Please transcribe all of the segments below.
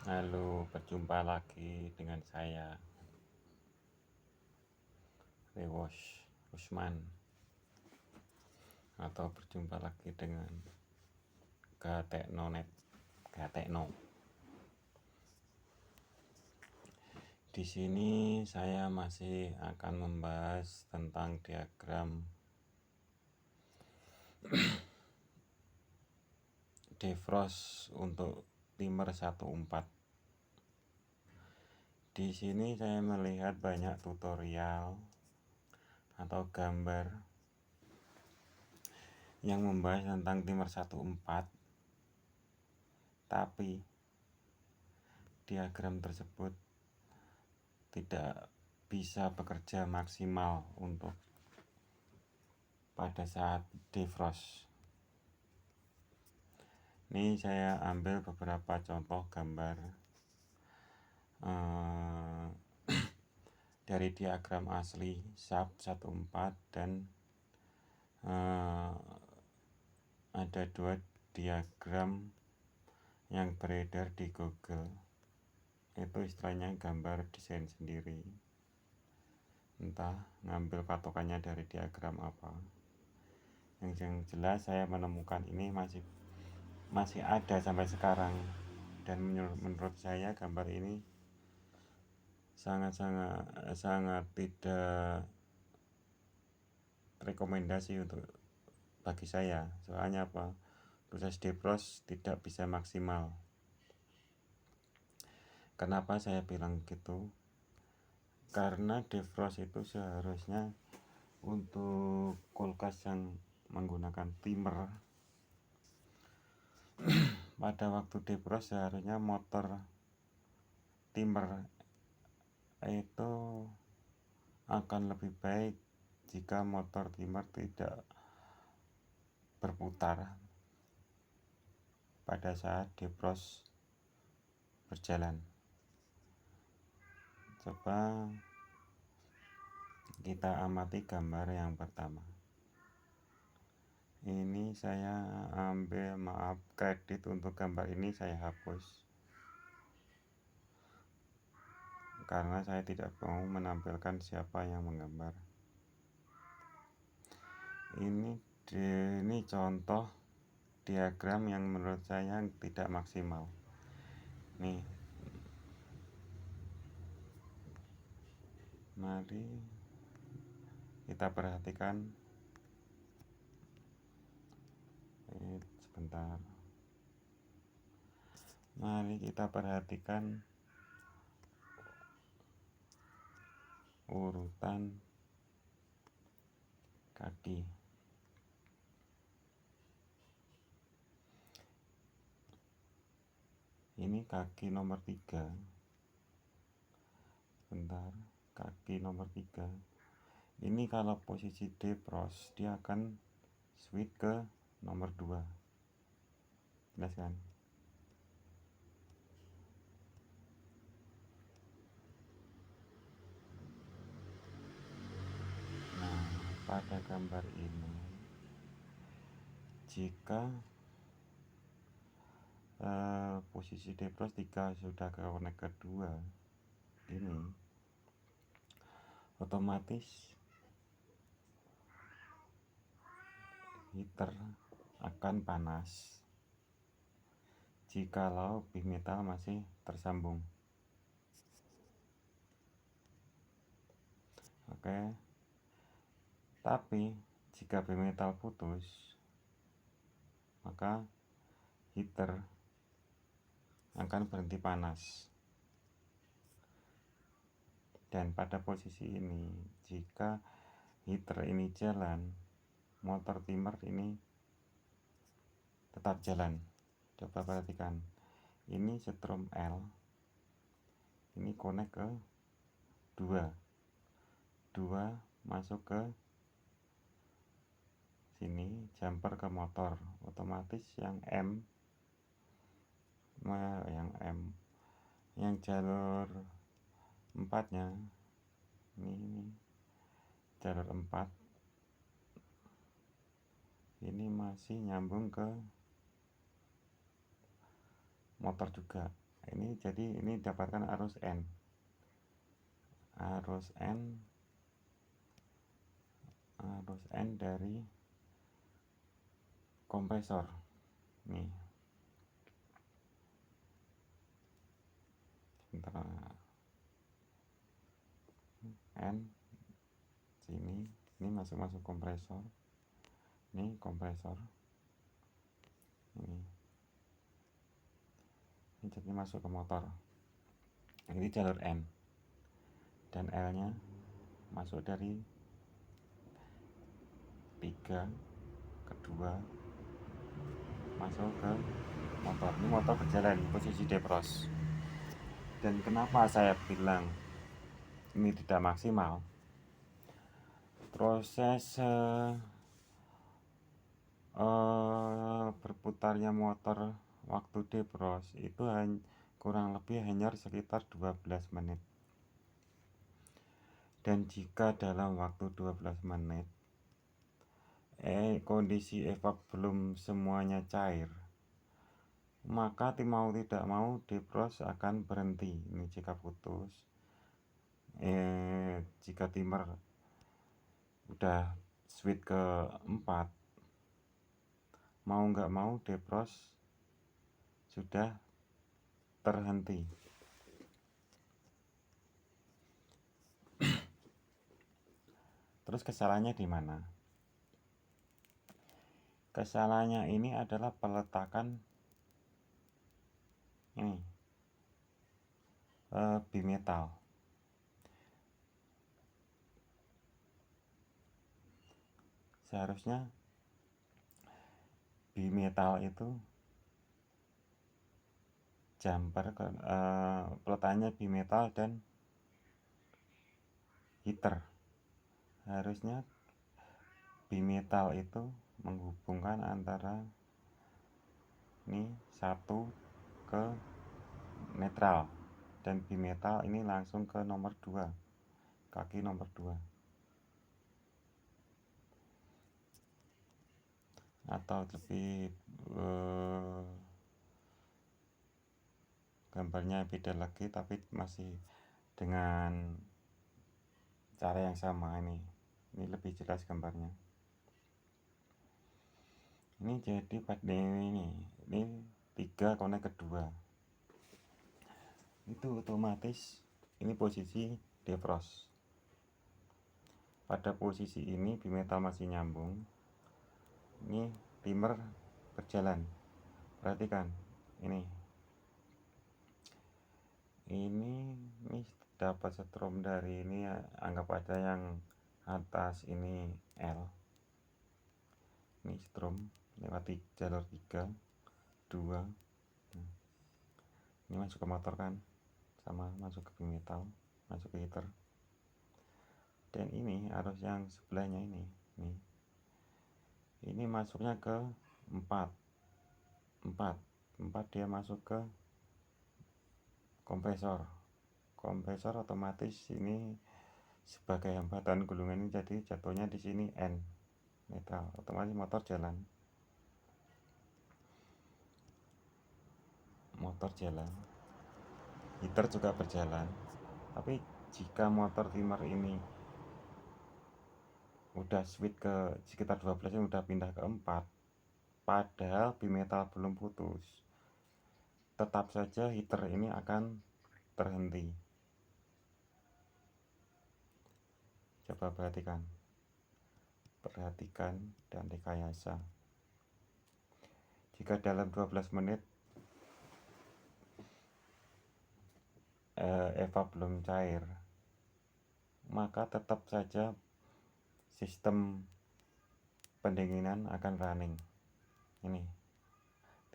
Halo, berjumpa lagi dengan saya, Rewosh Usman, atau berjumpa lagi dengan Gateknonet, Gatekno. Di sini saya masih akan membahas tentang diagram defrost untuk timer 14. Di sini saya melihat banyak tutorial atau gambar yang membahas tentang timer 14, tapi diagram tersebut tidak bisa bekerja maksimal untuk pada saat defrost. Ini saya ambil beberapa contoh gambar dari diagram asli SAP 14 dan ada 2 diagram yang beredar di Google. Itu istilahnya gambar desain sendiri, entah ngambil patokannya dari diagram apa. Yang jelas saya menemukan ini masih ada sampai sekarang, dan menurut saya gambar ini sangat tidak rekomendasi untuk bagi saya. Soalnya apa? Proses defrost tidak bisa maksimal. Kenapa saya bilang gitu? Karena defrost itu seharusnya untuk kulkas yang menggunakan timer pada waktu defrost seharusnya motor timer itu akan lebih baik jika motor timer tidak berputar pada saat defrost berjalan. Coba kita amati gambar yang pertama. Ini saya ambil, kredit untuk gambar ini saya hapus karena saya tidak mau menampilkan siapa yang menggambar. Ini contoh diagram yang menurut saya tidak maksimal. Nih, mari kita perhatikan. Sebentar. Mari kita perhatikan urutan kaki. Ini kaki nomor 3. Bentar, kaki nomor 3. Ini kalau posisi defrost dia akan switch ke nomor 2. Jelas kan? Nah, pada gambar ini jika posisi defrost 3 sudah ke connect ke 2 ini, otomatis heater akan panas jikalau bimetal masih tersambung. Oke. Tapi jika bimetal putus, maka heater akan berhenti panas. Dan pada posisi ini, jika heater ini jalan, motor timer ini tetap jalan. Coba perhatikan. Ini strom L. Ini connect ke 2. 2 masuk ke sini, jumper ke motor. Otomatis yang yang jalur 4-nya ini jalur 4 ini masih nyambung ke motor juga. Ini jadi ini dapatkan arus N dari kompresor nih. Sebentar, N ini masuk kompresor, ini kompresor, ini jadi masuk ke motor. Ini jalur N dan L nya masuk dari 3 ke 2 masuk ke motor. Ini motor berjalan posisi depros. Dan kenapa saya bilang ini tidak maksimal? Proses berputarnya motor waktu depros itu kurang lebih hanya sekitar 12 menit. Dan jika dalam waktu 12 menit kondisi evap belum semuanya cair, maka mau tidak mau depros akan berhenti. Ini jika putus, jika timer udah switch ke 4, mau nggak mau depros sudah terhenti. Terus kesalahannya di mana? Kesalahannya ini adalah peletakan ini bimetal. Seharusnya bimetal itu jumper peletakannya bimetal dan heater. Harusnya bimetal itu menghubungkan antara ini satu ke netral, dan bimetal ini langsung ke nomor 2, kaki nomor 2. Atau lebih gambarnya beda lagi tapi masih dengan cara yang sama. Ini lebih jelas gambarnya. Ini jadi pada ini 3 konek kedua itu otomatis ini posisi defrost. Pada posisi ini bimetal masih nyambung, ini timer berjalan. Perhatikan ini dapat setrum dari ini, anggap aja yang atas ini L, ini strom lewati jalur 3 2. Ini masuk ke motor kan, sama masuk ke bimetal, masuk ke heater. Dan ini arus yang sebelahnya ini masuknya ke 4 dia masuk ke kompresor. Otomatis ini sebagai hambatan gulungan ini, jadi jatuhnya di sini N netral, otomatis motor jalan. Heater juga berjalan. Tapi jika motor timer ini udah switch ke sekitar 12 ini, udah pindah ke 4, padahal bimetal belum putus, tetap saja heater ini akan terhenti. Coba perhatikan dan rekayasa. Jika dalam 12 menit evap belum cair, maka tetap saja sistem pendinginan akan running. Ini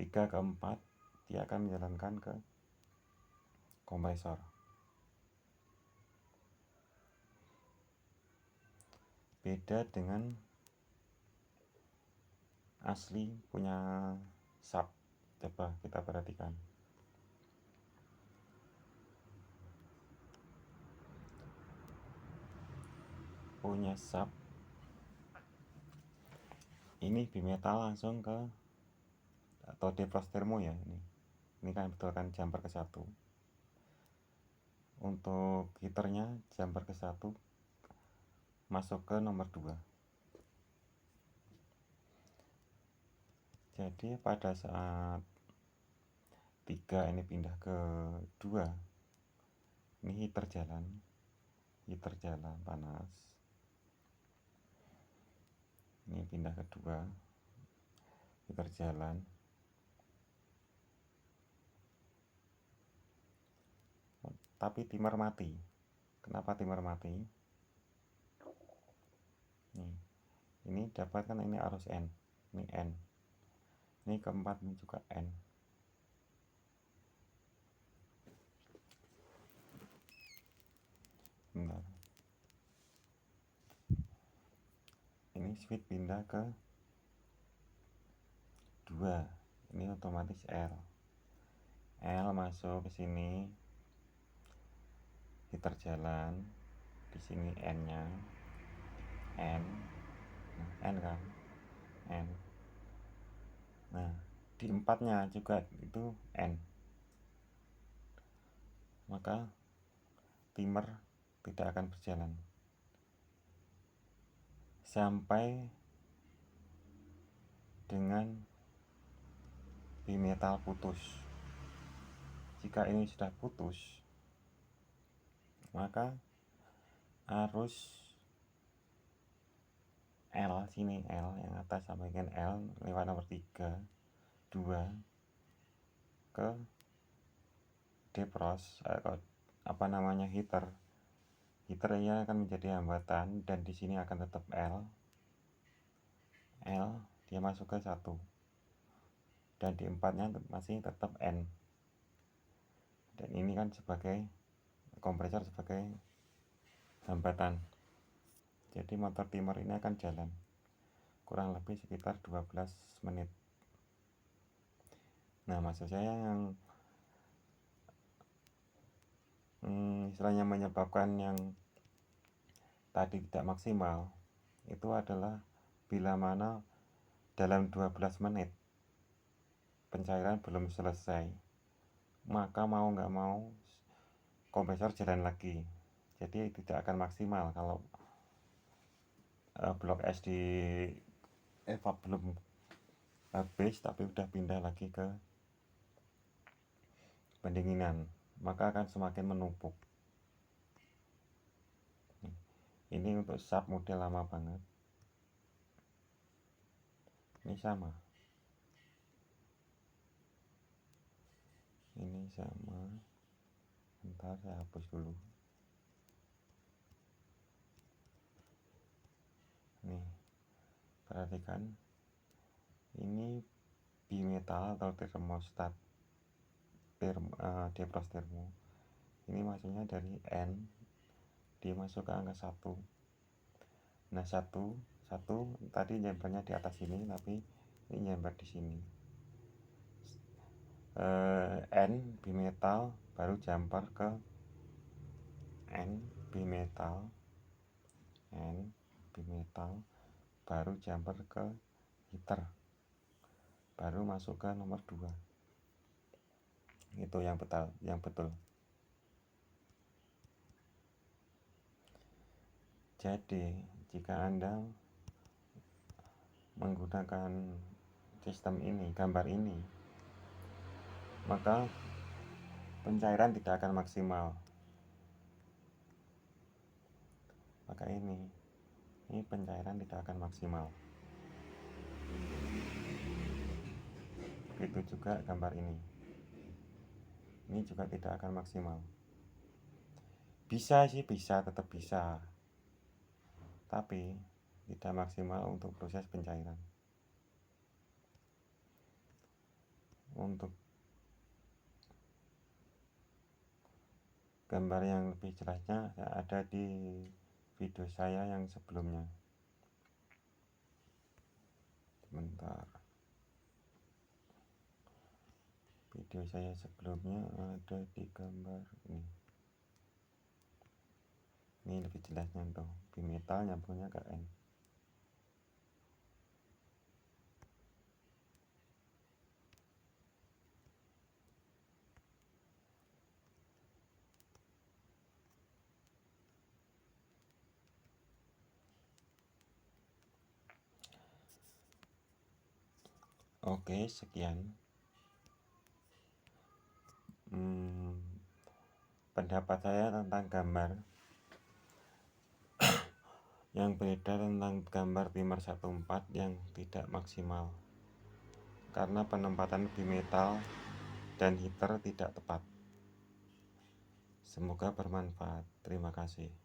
3 ke 4 dia akan menjalankan ke kompresor. Beda dengan asli punya sub. Coba kita perhatikan. Punya sub ini bimetal langsung ke, atau defrost termo ya, Ini kan betul kan jumper ke 1. Untuk heaternya jumper ke 1 masuk ke nomor 2. Jadi pada saat 3 ini pindah ke 2, ini heater jalan panas. Ini pindah ke 2, heater jalan. Tapi timer mati. Kenapa timer mati? Nih, ini dapatkan ini arus N, ini N. Ini keempat ini juga N. Bentar. Ini switch pindah ke 2. Ini otomatis L masuk ke sini, heater jalan. Di sini N-nya N. Nah, N kan? N. Nah, di 4-nya juga itu N. Maka timer tidak akan berjalan sampai dengan bimetal putus. Jika ini sudah putus, maka arus L sini, L yang atas sampaikan L lewat nomor 3 2 ke defrost, heaternya akan menjadi hambatan, dan di sini akan tetap L dia masuk ke 1, dan di 4-nya masih tetap N, dan ini kan sebagai kompresor, sebagai hambatan. Jadi motor timer ini akan jalan kurang lebih sekitar 12 menit. Nah, maksud saya yang istilahnya menyebabkan yang tadi tidak maksimal itu adalah bila mana dalam 12 menit pencairan belum selesai, maka mau nggak mau kompresor jalan lagi. Jadi tidak akan maksimal kalau blok es di evap belum habis tapi udah pindah lagi ke pendinginan, maka akan semakin menumpuk. Ini untuk sub model lama banget. Ini sama. Ini sama. Bentar, saya hapus dulu. Nih, perhatikan. Ini bimetal atau termostat defrost termo. Ini maksudnya dari N dia masuk ke angka 1. Nah, 1 tadi jumpernya di atas sini, tapi ini jumper di sini. N bimetal baru jumper ke N bimetal baru jumper ke heater, baru masuk ke nomor 2. Itu yang betul. Jadi jika Anda menggunakan sistem ini, gambar ini, maka pencairan tidak akan maksimal. Maka ini pencairan tidak akan maksimal. Begitu juga gambar ini juga tidak akan maksimal. Bisa, tetap bisa, tapi tidak maksimal untuk proses pencairan. Untuk gambar yang lebih jelasnya ada di video saya yang sebelumnya. Sebentar. Video saya sebelumnya ada di gambar ini. Ini lebih jelasnya tuh, bimetal nyambungnya ke N. Oke, sekian pendapat saya tentang gambar yang beredar tentang gambar Timer 14 yang tidak maksimal karena penempatan bimetal dan heater tidak tepat. Semoga bermanfaat. Terima kasih.